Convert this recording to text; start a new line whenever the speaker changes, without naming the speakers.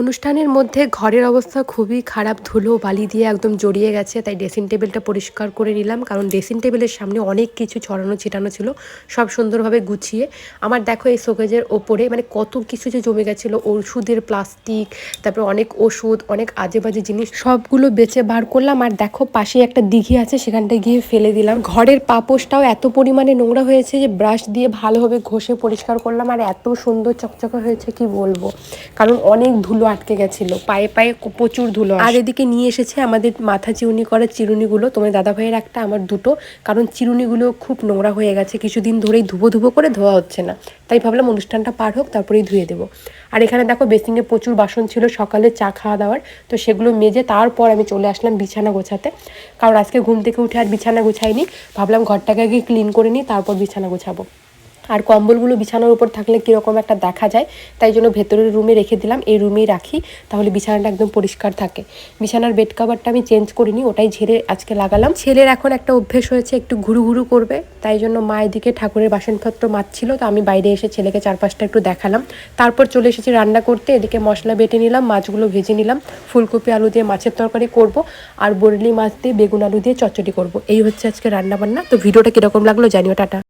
অনুষ্ঠানের মধ্যে ঘরের অবস্থা খুবই খারাপ, ধুলো বালি দিয়ে একদম জড়িয়ে গেছে। তাই ড্রেসিং টেবিলটা পরিষ্কার করে নিলাম, কারণ ড্রেসিং টেবিলের সামনে অনেক কিছু ছড়ানো ছিটানো ছিল, সব সুন্দরভাবে গুছিয়ে। আমার দেখো এই শোকেজের ওপরে মানে কত কিছু যে জমে গেছিলো, ওষুধের প্লাস্টিক, তারপর অনেক ওষুধ, অনেক আজে বাজে জিনিস, সবগুলো বেছে বার করলাম। আর দেখো পাশে একটা দিঘি আছে, সেখানটায় গিয়ে ফেলে দিলাম। ঘরের পাপোশটাও এত পরিমাণে নোংরা হয়েছে যে ব্রাশ দিয়ে ভালোভাবে ঘষে পরিষ্কার করলাম, আর এত সুন্দর চকচকা হয়েছে কি বলবো, কারণ অনেক ধুলো আটকে গেছিল, পায়ে পায়ে প্রচুর ধুলো। আর এদিকে নিয়ে এসেছে আমাদের মাথা চিরুনি করার চিরুনিগুলো, তোমার দাদা ভাইয়ের একটা, আমার দুটো, কারণ চিরুনিগুলো খুব নোংরা হয়ে গেছে, কিছুদিন ধরেই ধুবো ধুবো করে ধোয়া হচ্ছে না। তাই ভাবলাম অনুষ্ঠানটা পার হোক, তারপরেই ধুয়ে দেবো। আর এখানে দেখো বেসিনে প্রচুর বাসন ছিল সকালে চা খাওয়া দাওয়ার, তো সেগুলো মেজে তারপর আমি চলে আসলাম বিছানা গোছাতে, কারণ আজকে ঘুম থেকে উঠে আর বিছানা গোছাইনি, ভাবলাম ঘরটাকে আগে ক্লিন করে নিই, তারপর বিছানা গোছাবো। আর কম্বলগুলো বিছানার উপর থাকলে কীরকম একটা দেখা যায়, তাই জন্য ভেতরের রুমে রেখে দিলাম, এই রুমেই রাখি, তাহলে বিছানাটা একদম পরিষ্কার থাকে। বিছানার বেড কাভারটা আমি চেঞ্জ করিনি, ওটাই ঝেড়ে আজকে লাগালাম। ছেলের এখন একটা অভ্যেস হয়েছে একটু ঘুরু ঘুরু করবে, তাই জন্য মা এদিকে ঠাকুরের বাসনপত্র মাজছিল, তো আমি বাইরে এসে ছেলেকে চারপাশটা একটু দেখালাম। তারপর চলে এসেছি রান্না করতে, এদিকে মশলা বেটে নিলাম, মাছগুলো ভেজে নিলাম। ফুলকপি আলু দিয়ে মাছের তরকারি করব, আর বরলি মাছ দিয়ে বেগুন আলু দিয়ে চচ্চড়ি করব। এই হচ্ছে আজকে রান্না বান্না। তো ভিডিওটা কীরকম লাগলো জানিও, টাটা।